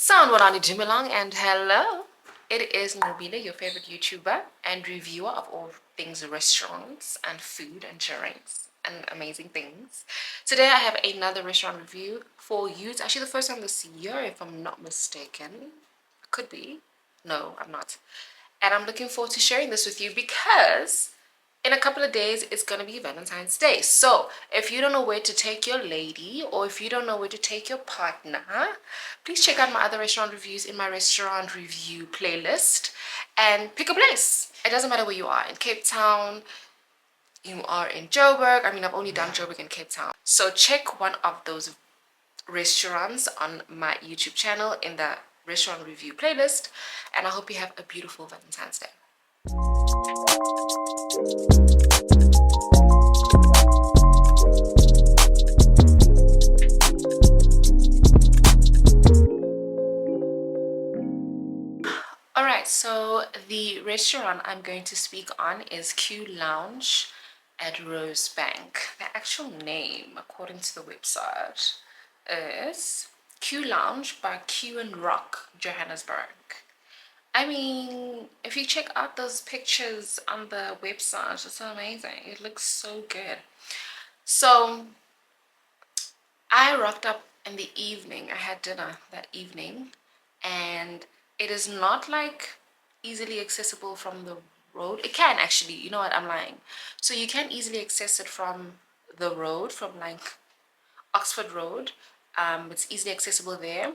Sound what on Jimilong and hello. It is Nobila, your favorite YouTuber and reviewer of all things restaurants and food and drinks and amazing things. Today I have another restaurant review for you. It's actually the first time this year, if I'm not mistaken. Could be. No, I'm not. And I'm looking forward to sharing this with you because in a couple of days it's going to be Valentine's Day. So if you don't know where to take your lady, or if you don't know where to take your partner, please check out my other restaurant reviews in my restaurant review playlist and pick a place. It doesn't matter where you are, in Cape Town, you are in Joburg. I mean, I've only done Joburg and Cape Town, so check one of those restaurants on my YouTube channel in the restaurant review playlist, and I hope you have a beautiful Valentine's Day. Alright, so the restaurant I'm going to speak on is Qlounge at Rosebank. The actual name, according to the website, is Qlounge by Quoin Rock, Johannesburg. I mean, if you check out those pictures on the website, it's amazing. It looks so good. So I rocked up in the evening. I had dinner that evening, and it is not like easily accessible from the road. It can actually, you know what, I'm lying. So you can easily access it from the road, from like Oxford Road. It's easily accessible there,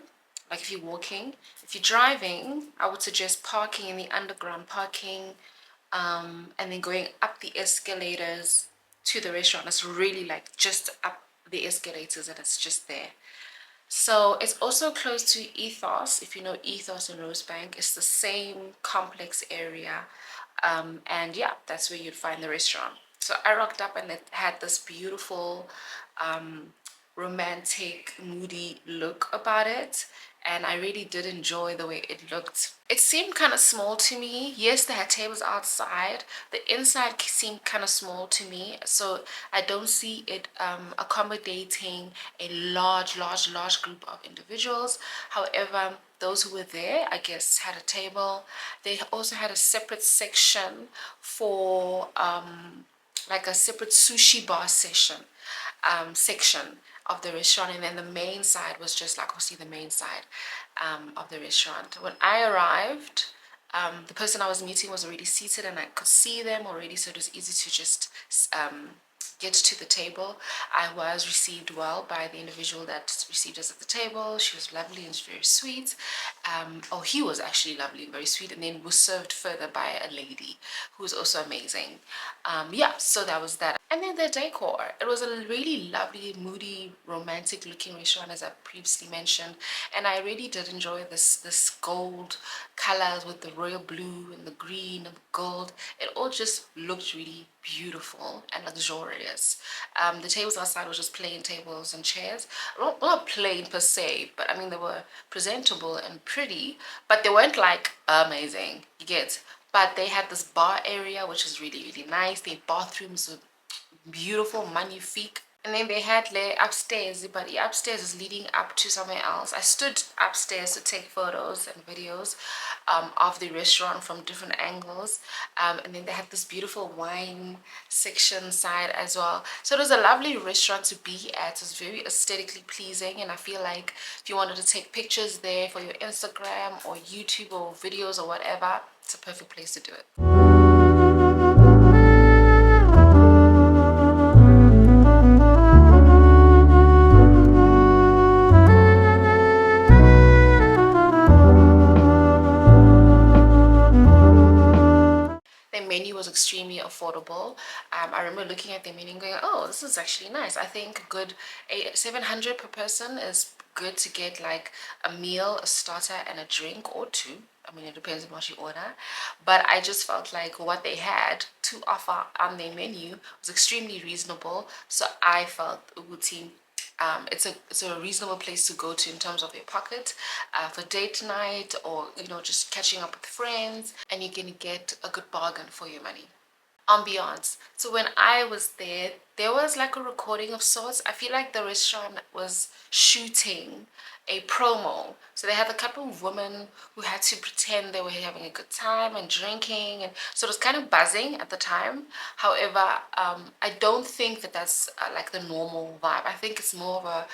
like if you're walking. If you're driving, I would suggest parking in the underground parking, and then going up the escalators to the restaurant. It's really like just up the escalators, and it's just there. So it's also close to Ethos. If you know Ethos in Rosebank, it's the same complex area, and yeah, that's where you'd find the restaurant. So I rocked up and it had this beautiful romantic, moody look about it, and I really did enjoy the way it looked. It seemed kind of small to me. Yes, they had tables outside. The inside seemed kind of small to me, so I don't see it accommodating a large group of individuals. However, those who were there, I guess, had a table. They also had a separate section for like a separate sushi bar section of the restaurant, and then the main side was just like obviously the main side of the restaurant. When I arrived, the person I was meeting was already seated and I could see them already, so it was easy to just get to the table. I was received well by the individual that received us at the table. She was lovely and very sweet. He was actually lovely and very sweet, and then was served further by a lady who was also amazing. Yeah, so that was that. And then the decor, it was a really lovely, moody, romantic looking restaurant, as I previously mentioned, and I really did enjoy this gold colors with the royal blue and the green and the gold. It all just looked really beautiful and luxurious. The tables outside were just plain tables and chairs. Well, not plain per se, but I mean they were presentable and pretty, but they weren't like amazing, you get. But they had this bar area which is really nice. The bathrooms were beautiful, magnifique. And then they had upstairs, but the upstairs is leading up to somewhere else. I stood upstairs to take photos and videos of the restaurant from different angles, and then they had this beautiful wine section side as well. So it was a lovely restaurant to be at. It was very aesthetically pleasing, and I feel like if you wanted to take pictures there for your Instagram or YouTube or videos or whatever, it's a perfect place to do it. Menu was extremely affordable. I remember looking at the menu and going, oh, this is actually nice. I think good 700 per person is good to get like a meal, a starter, and a drink or two. I mean, it depends on what you order, but I just felt like what they had to offer on their menu was extremely reasonable, so I felt it would seem it's a reasonable place to go to in terms of your pocket for date night, or you know, just catching up with friends, and you're gonna get a good bargain for your money. Ambiance. So when I was there was like a recording of sorts. I feel like the restaurant was shooting a promo. So they had a couple of women who had to pretend they were having a good time and drinking, and so it was kind of buzzing at the time. However, I don't think that that's like the normal vibe. I think it's more of a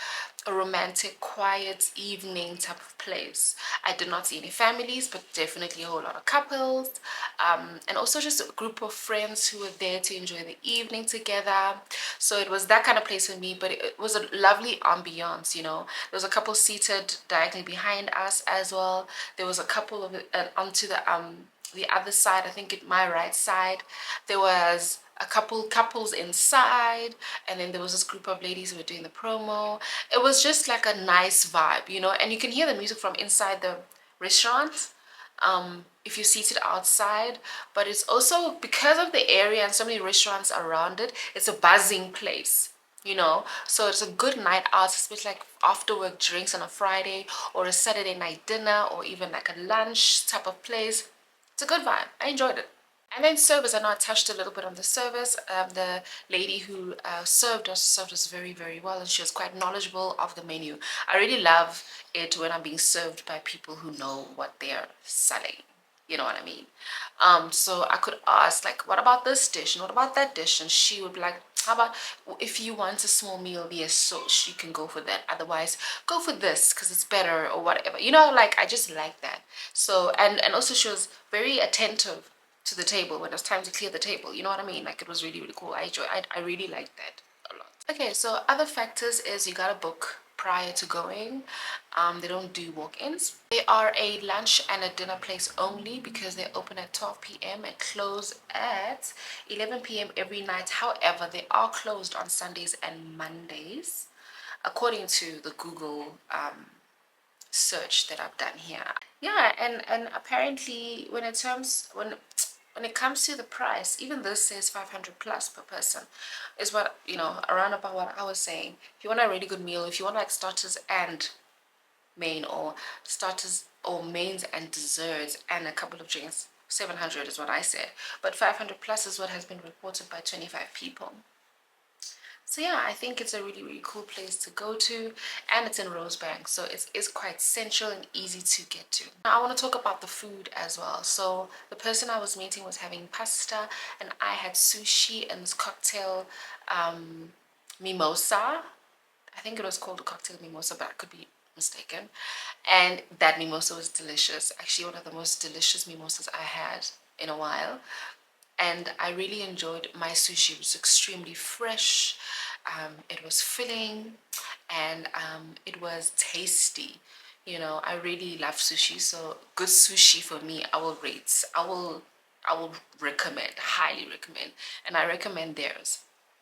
romantic, quiet evening type of place. I did not see any families, but definitely a whole lot of couples, and also just a group of friends who were there to enjoy the evening together. So it was that kind of place for me, but it was a lovely ambiance, you know. There was a couple seated directly behind us as well. There was a couple of onto the other side, I think at my right side, there was a couple couples inside, and then there was this group of ladies who were doing the promo. It was just like a nice vibe, you know, and you can hear the music from inside the restaurant if you're seated outside. But it's also because of the area and so many restaurants around it, it's a buzzing place, you know. So it's a good night out, especially like after work drinks on a Friday or a Saturday night dinner, or even like a lunch type of place. It's a good vibe. I enjoyed it. And then service, I know I touched a little bit on the service. The lady who served us very, very well, and she was quite knowledgeable of the menu. I really love it when I'm being served by people who know what they're selling. You know what I mean? So I could ask, like, what about this dish? And what about that dish? And she would be like, how about if you want a small meal, yes, so you can go for that. Otherwise, go for this because it's better or whatever. You know, like, I just like that. So, and also she was very attentive to the table when it was time to clear the table. You know what I mean? Like, it was really, really cool. I really liked that a lot. Okay, so other factors is you gotta book prior to going. They don't do walk-ins. They are a lunch and a dinner place only because they open at 12 p.m. and close at 11 p.m. every night. However, they are closed on Sundays and Mondays, according to the Google search that I've done here. Yeah, and apparently when it comes to the price, even this says 500 plus per person, is what, you know, around about what I was saying. If you want a really good meal, if you want like starters and main, or starters or mains and desserts and a couple of drinks, 700 is what I said, but 500 plus is what has been reported by 25 people. So yeah, I think it's a really, really cool place to go to, and it's in Rosebank, so it's quite central and easy to get to. Now I want to talk about the food as well. So the person I was meeting was having pasta, and I had sushi and this cocktail, mimosa. I think it was called a cocktail mimosa, but I could be mistaken. And that mimosa was delicious. Actually, one of the most delicious mimosas I had in a while. And I really enjoyed my sushi. It was extremely fresh, it was filling, and it was tasty. You know, I really love sushi, so good sushi for me, I will recommend, highly recommend, and I recommend theirs.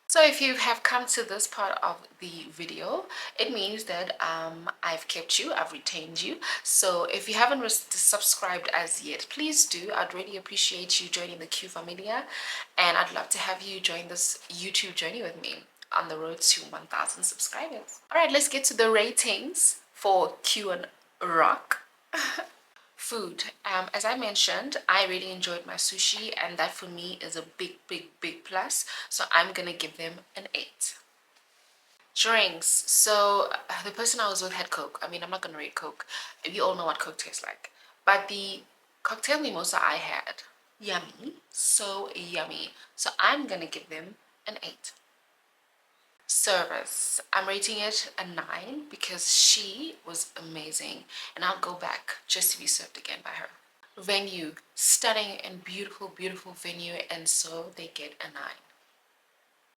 So if you have come to this part of the video, it means that I've kept you, I've retained you. So if you haven't subscribed as yet, please do. I'd really appreciate you joining the Q Familia, and I'd love to have you join this YouTube journey with me on the road to 1,000 subscribers. All right, let's get to the ratings for Quoin Rock. Food. As I mentioned, I really enjoyed my sushi, and that for me is a big, big, big plus. So I'm gonna give them an 8. Drinks. So the person I was with had Coke. I mean, I'm not gonna rate Coke. You all know what Coke tastes like. But the cocktail mimosa I had, yummy, so yummy. So I'm gonna give them an 8. Service, I'm rating it a 9 because she was amazing, and I'll go back just to be served again by her. Venue, stunning and beautiful, beautiful venue, and so they get a 9.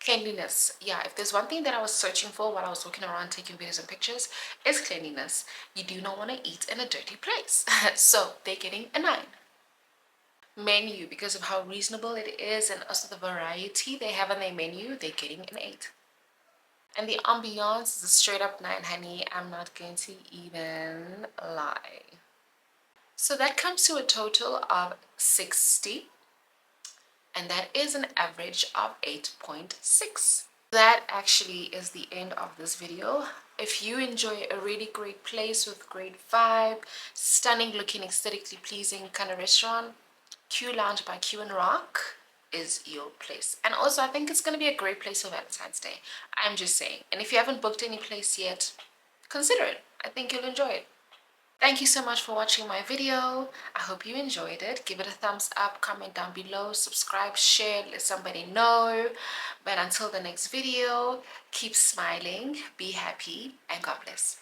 Cleanliness, yeah, if there's one thing that I was searching for while I was walking around taking videos and pictures, is cleanliness. You do not want to eat in a dirty place. So they're getting a 9. Menu, because of how reasonable it is and also the variety they have on their menu, they're getting an 8. And the ambiance is a straight up 9, honey. I'm not going to even lie. So that comes to a total of 60. And that is an average of 8.6. That actually is the end of this video. If you enjoy a really great place with great vibe, stunning looking, aesthetically pleasing kind of restaurant, Qlounge by Quoin Rock is your place. And also I think it's going to be a great place for Valentine's Day. I'm just saying. And if you haven't booked any place yet, consider it. I think you'll enjoy it. Thank you so much for watching my video. I hope you enjoyed it. Give it a thumbs up, comment down below, subscribe, share, let somebody know. But until the next video, keep smiling, be happy, and God bless.